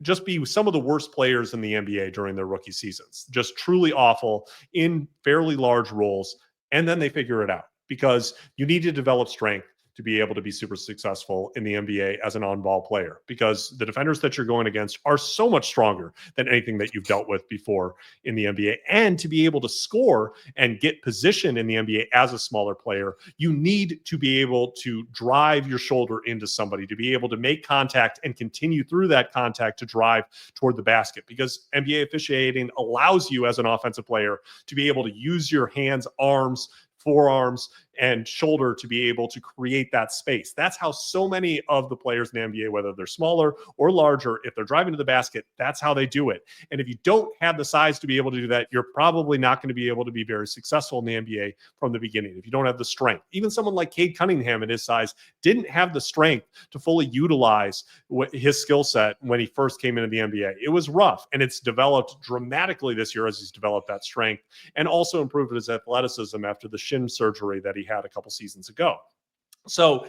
just be some of the worst players in the NBA during their rookie seasons. Just truly awful in fairly large roles. And then they figure it out because you need to develop strength to be able to be super successful in the NBA as an on-ball player, because the defenders that you're going against are so much stronger than anything that you've dealt with before in the NBA. And to be able to score and get position in the NBA as a smaller player, you need to be able to drive your shoulder into somebody, to be able to make contact and continue through that contact to drive toward the basket, because NBA officiating allows you as an offensive player to be able to use your hands, arms, forearms, and shoulder to be able to create that space. That's how so many of the players in the NBA, whether they're smaller or larger, if they're driving to the basket, that's how they do it. And if you don't have the size to be able to do that, you're probably not going to be able to be very successful in the NBA from the beginning. If you don't have the strength, even someone like Cade Cunningham at his size didn't have the strength to fully utilize his skill set when he first came into the NBA. It was rough, and it's developed dramatically this year as he's developed that strength and also improved his athleticism after the shin surgery that he had a couple seasons ago. So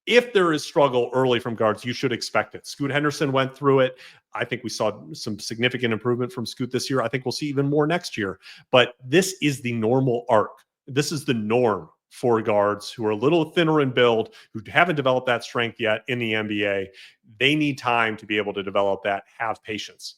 if there is struggle early from guards, you should expect it. Scoot Henderson went through it. I think we saw some significant improvement from Scoot this year. I think we'll see even more next year. But this is the normal arc. This is the norm for guards who are a little thinner in build, who haven't developed that strength yet in the NBA. They need time to be able to develop that. Have patience.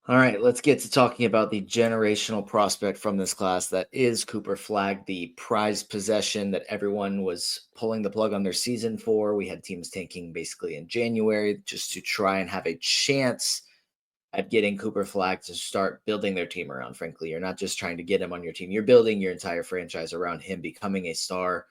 All right, let's get to talking about the generational prospect from this class that is Cooper Flagg, the prized possession that everyone was pulling the plug on their season for. We had teams tanking basically in January just to try and have a chance at getting Cooper Flagg to start building their team around. Frankly, you're not just trying to get him on your team. You're building your entire franchise around him becoming a star.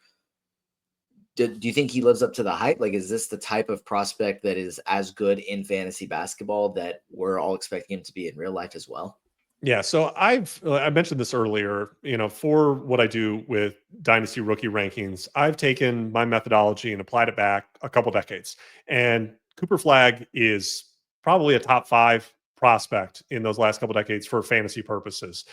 Do you think he lives up to the hype? Like, is this the type of prospect that is as good in fantasy basketball that we're all expecting him to be in real life as well? Yeah, so I mentioned this earlier, for what I do with Dynasty rookie rankings, I've taken my methodology and applied it back a couple decades. And Cooper Flagg is probably a top 5 prospect in those last couple decades for fantasy purposes.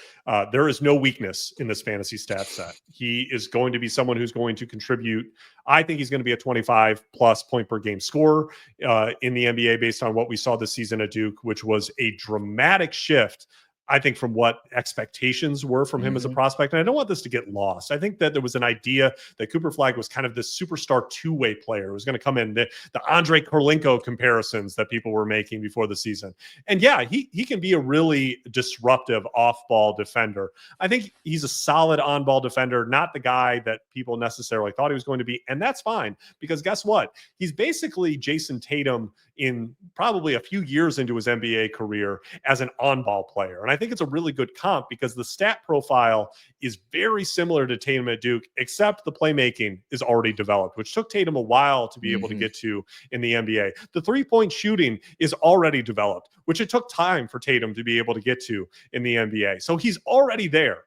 There is no weakness in this fantasy stat set. He is going to be someone who's going to contribute. I think he's going to be a 25 plus point per game scorer in the NBA based on what we saw this season at Duke, which was a dramatic shift, I think, from what expectations were from him as a prospect. And I don't want this to get lost. I think that there was an idea that Cooper Flagg was kind of this superstar two-way player who was going to come in, the Andre Korolenko comparisons that people were making before the season. And yeah, he can be a really disruptive off-ball defender. I think he's a solid on-ball defender, not the guy that people necessarily thought he was going to be. And that's fine, because guess what? He's basically Jason Tatum in probably a few years into his NBA career as an on-ball player. And I think it's a really good comp because the stat profile is very similar to Tatum at Duke, except the playmaking is already developed, which took Tatum a while to be able to get to in the NBA. The three-point shooting is already developed, which it took time for Tatum to be able to get to in the NBA. So he's already there.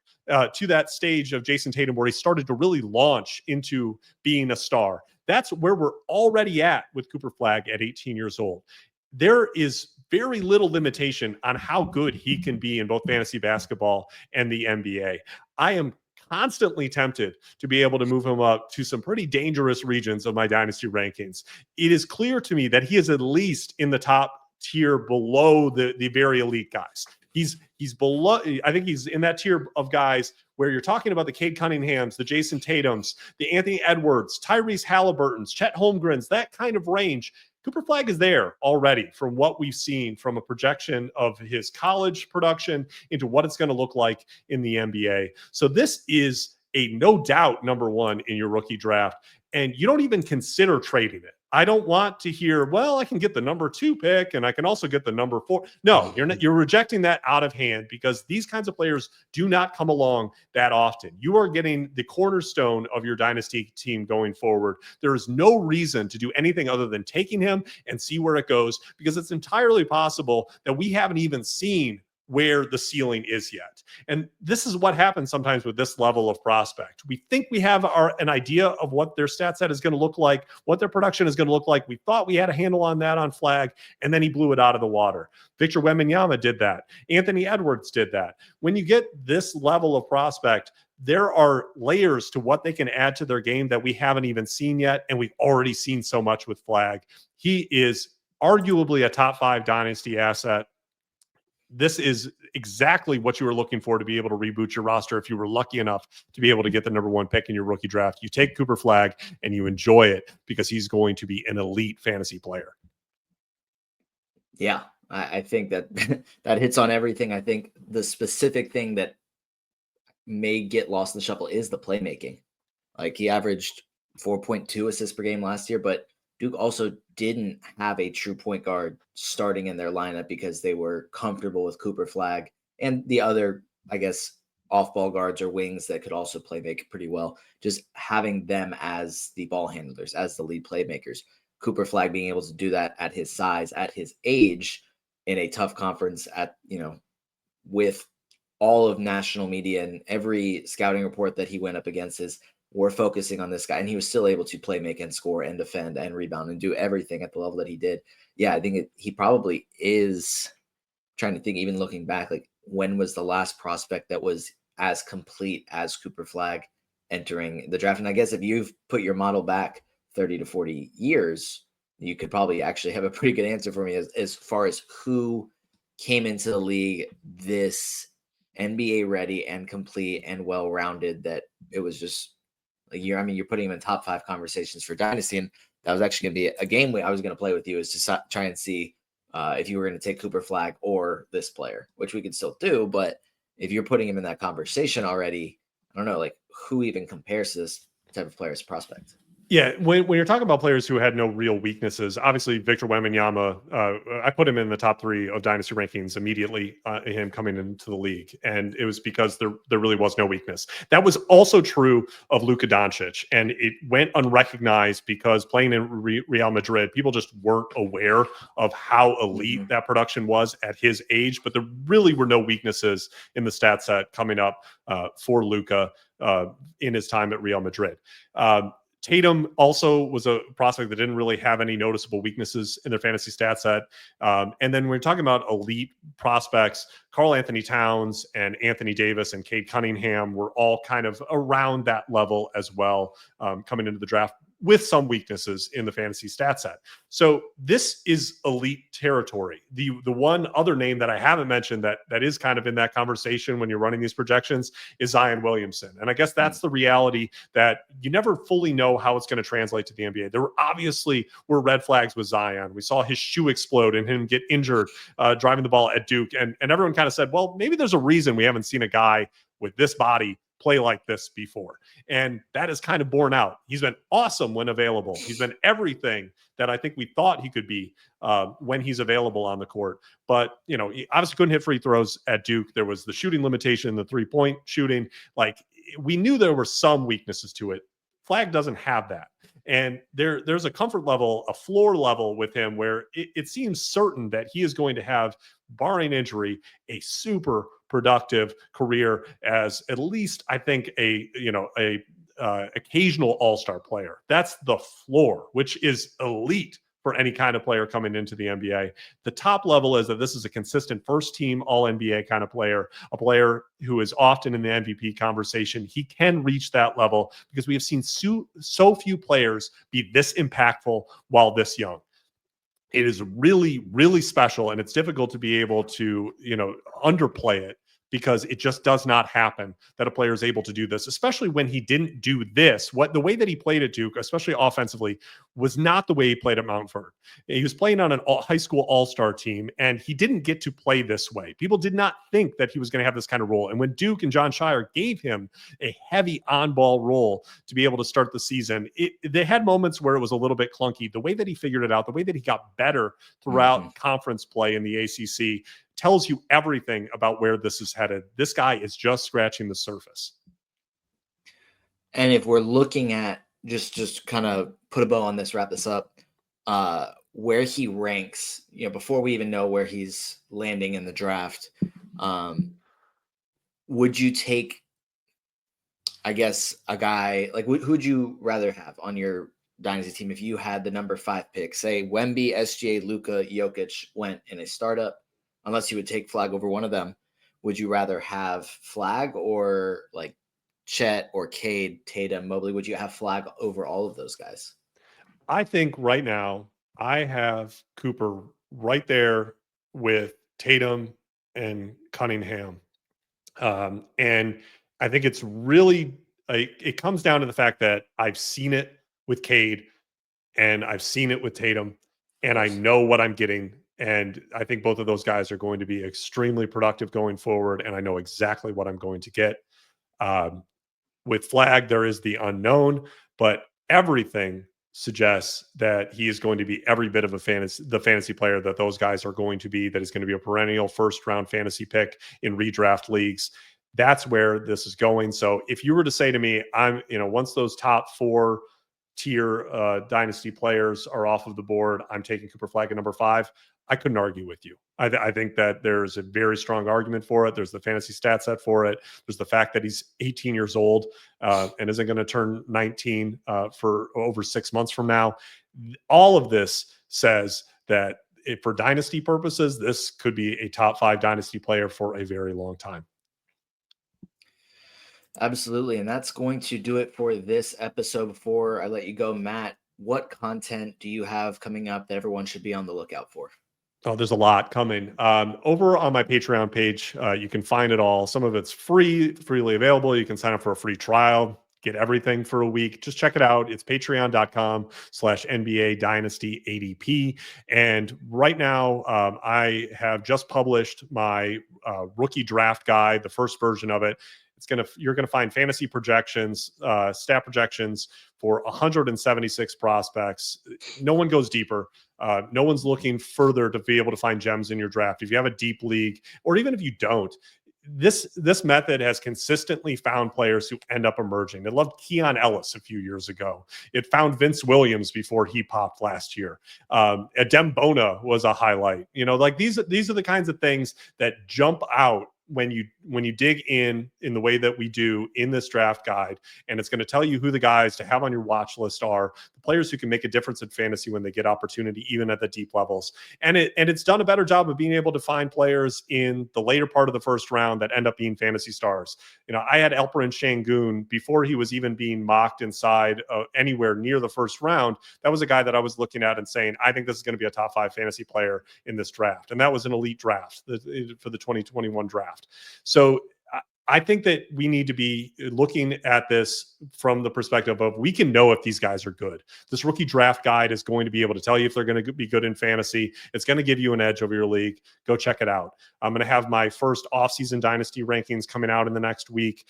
To that stage of Jason Tatum where he started to really launch into being a star. That's where we're already at with Cooper Flagg at 18 years old. There is very little limitation on how good he can be in both fantasy basketball and the NBA. I am constantly tempted to be able to move him up to some pretty dangerous regions of my dynasty rankings. It is clear to me that he is at least in the top tier below the very elite guys. He's below. I think he's in that tier of guys where you're talking about the Cade Cunninghams, the Jason Tatums, the Anthony Edwards, Tyrese Halliburtons, Chet Holmgrens, that kind of range. Cooper Flagg is there already from what we've seen from a projection of his college production into what it's going to look like in the NBA. So this is a no doubt number one in your rookie draft, and you don't even consider trading it. I don't want to hear, well, I can get the number 2 pick and I can also get the number 4. No, you're rejecting that out of hand, because these kinds of players do not come along that often. You are getting the cornerstone of your dynasty team going forward. There is no reason to do anything other than taking him and see where it goes, because it's entirely possible that we haven't even seen where the ceiling is yet. And this is what happens sometimes with this level of prospect. We think we have an idea of what their stat set is going to look like, what their production is going to look like. We thought we had a handle on that on Flagg, and then he blew it out of the water. Victor Wembanyama did that. Anthony Edwards did that. When you get this level of prospect, there are layers to what they can add to their game that we haven't even seen yet, and we've already seen so much with Flagg. He is arguably a top 5 dynasty asset. This is exactly what you were looking for to be able to reboot your roster if you were lucky enough to be able to get the number 1 pick in your rookie draft. You take Cooper Flagg and you enjoy it because he's going to be an elite fantasy player. Yeah, I think that that hits on everything. I think the specific thing that may get lost in the shuffle is the playmaking. Like, he averaged 4.2 assists per game last year, but Duke also didn't have a true point guard starting in their lineup because they were comfortable with Cooper Flagg and the other, I guess, off-ball guards or wings that could also play make pretty well. Just having them as the ball handlers, as the lead playmakers. Cooper Flagg being able to do that at his size, at his age, in a tough conference with all of national media and every scouting report that he went up against is, we're focusing on this guy, and he was still able to play, make, and score, and defend, and rebound, and do everything at the level that he did. Yeah, I think he probably is trying to think, even looking back, like, when was the last prospect that was as complete as Cooper Flagg entering the draft? And I guess if you've put your model back 30 to 40 years, you could probably actually have a pretty good answer for me as far as who came into the league this NBA ready and complete and well-rounded, that it was just you're putting him in top 5 conversations for Dynasty. And that was actually going to be a game I was going to play with you, is to try and see if you were going to take Cooper Flagg or this player, which we could still do. But if you're putting him in that conversation already, I don't know, like, who even compares to this type of player as prospect? Yeah, when you're talking about players who had no real weaknesses, obviously Victor Wembanyama, I put him in the top 3 of Dynasty rankings immediately, him coming into the league, and it was because there really was no weakness. That was also true of Luka Doncic, and it went unrecognized because playing in Real Madrid, people just weren't aware of how elite that production was at his age, but there really were no weaknesses in the stat set coming up for Luka in his time at Real Madrid. Tatum also was a prospect that didn't really have any noticeable weaknesses in their fantasy stat set. And then when we're talking about elite prospects, Karl Anthony Towns and Anthony Davis and Cade Cunningham were all kind of around that level as well, coming into the draft, with some weaknesses in the fantasy stat set. So this is elite territory. The one other name that I haven't mentioned that is kind of in that conversation when you're running these projections is Zion Williamson. And I guess that's the reality, that you never fully know how it's going to translate to the NBA. There obviously were red flags with Zion. We saw his shoe explode and him get injured driving the ball at Duke. And everyone kind of said, well, maybe there's a reason we haven't seen a guy with this body play like this before. And that is kind of borne out. He's been awesome when available. He's been everything that I think we thought he could be when he's available on the court. But, he obviously couldn't hit free throws at Duke. There was the shooting limitation, the 3-point shooting. Like, we knew there were some weaknesses to it. Flagg doesn't have that. And there's a comfort level, a floor level with him where it seems certain that he is going to have, barring injury, a super productive career as at least, I think, a occasional all-star player. That's the floor, which is elite for any kind of player coming into the NBA. The top level is that this is a consistent first-team All-NBA kind of player, a player who is often in the MVP conversation. He can reach that level because we have seen so few players be this impactful while this young. It is really, really special, and it's difficult to be able to, underplay it, because it just does not happen that a player is able to do this, especially when he didn't do this. The way that he played at Duke, especially offensively, was not the way he played at Mount Vernon. He was playing on an high school all-star team, and he didn't get to play this way. People did not think that he was going to have this kind of role. And when Duke and John Shire gave him a heavy on-ball role to be able to start the season, they had moments where it was a little bit clunky. The way that he figured it out, the way that he got better throughout conference play in the ACC, tells you everything about where this is headed. This guy is just scratching the surface. And if we're looking at just kind of put a bow on this, wrap this up, where he ranks, before we even know where he's landing in the draft, Would you take, I guess, a guy like who'd you rather have on your dynasty team if you had the number 5 pick? Say Wemby, SGA, Luka, Jokic went in a startup. Unless you would take Flagg over one of them, would you rather have Flagg or like Chet or Cade, Tatum, Mobley? Would you have Flagg over all of those guys? I think right now I have Cooper right there with Tatum and Cunningham. And I think it's really, it comes down to the fact that I've seen it with Cade and I've seen it with Tatum, Of and I course. know what I'm getting. And I think both of those guys are going to be extremely productive going forward. And I know exactly what I'm going to get. Um, with Flagg, there is the unknown, but everything suggests that he is going to be every bit of the fantasy player that those guys are going to be, that is going to be a perennial first round fantasy pick in redraft leagues. That's where this is going. So if you were to say to me, once those top 4 tier dynasty players are off of the board, I'm taking Cooper Flagg at number 5. I couldn't argue with you. I think that there's a very strong argument for it. There's the fantasy stat set for it. There's the fact that he's 18 years old and isn't going to turn 19 for over 6 months from now. All of this says that for dynasty purposes, this could be a top 5 dynasty player for a very long time. Absolutely. And that's going to do it for this episode. Before I let you go, Matt, what content do you have coming up that everyone should be on the lookout for? Oh, there's a lot coming. Over on my Patreon page, you can find it all. Some of it's freely available. You can sign up for a free trial, get everything for a week. Just check it out. It's patreon.com/NBA Dynasty ADP. And right now, I have just published my rookie draft guide, the first version of it. You're gonna find fantasy projections, stat projections for 176 prospects. No one goes deeper. No one's looking further to be able to find gems in your draft. If you have a deep league, or even if you don't, this method has consistently found players who end up emerging. It loved Keon Ellis a few years ago. It found Vince Williams before he popped last year. Adem Bona was a highlight. Like these are the kinds of things that jump out when you dig in the way that we do in this draft guide. And it's going to tell you who the guys to have on your watch list are, the players who can make a difference in fantasy when they get opportunity, even at the deep levels. And it's done a better job of being able to find players in the later part of the first round that end up being fantasy stars. I had Alperen Şengün before he was even being mocked inside anywhere near the first round. That was a guy that I was looking at and saying, I think this is going to be a top 5 fantasy player in this draft. And that was an elite draft for the 2021 draft. So I think that we need to be looking at this from the perspective of, we can know if these guys are good. This rookie draft guide is going to be able to tell you if they're going to be good in fantasy. It's going to give you an edge over your league. Go check it out. I'm going to have my first offseason dynasty rankings coming out in the next week.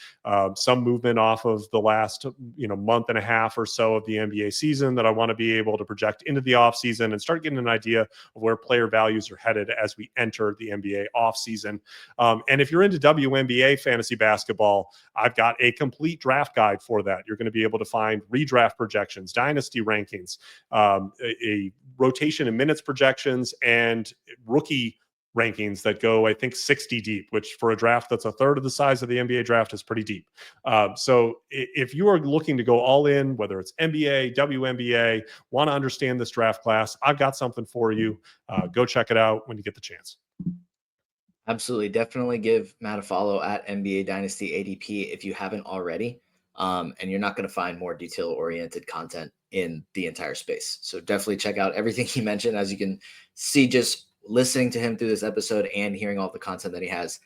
Some movement off of the last month and a half or so of the NBA season that I want to be able to project into the offseason and start getting an idea of where player values are headed as we enter the NBA offseason. And if you're into WNBA fantasy basketball, I've got a complete draft guide for that. You're going to be able to find redraft projections, dynasty rankings, a rotation and minutes projections, and rookie rankings that go, I think, 60 deep, which for a draft that's a third of the size of the NBA draft is pretty deep. So if you are looking to go all in, whether it's NBA, WNBA, want to understand this draft class, I've got something for you. Go check it out when you get the chance. Absolutely. Definitely give Matt a follow at NBA Dynasty ADP if you haven't already. And you're not going to find more detail-oriented content in the entire space. So definitely check out everything he mentioned. As you can see, just listening to him through this episode and hearing all the content that he has,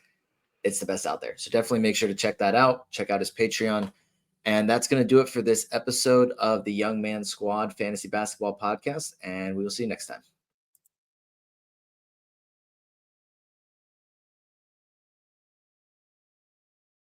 it's the best out there. So definitely make sure to check that out. Check out his Patreon. And that's going to do it for this episode of the Young Man Squad Fantasy Basketball Podcast. And we will see you next time.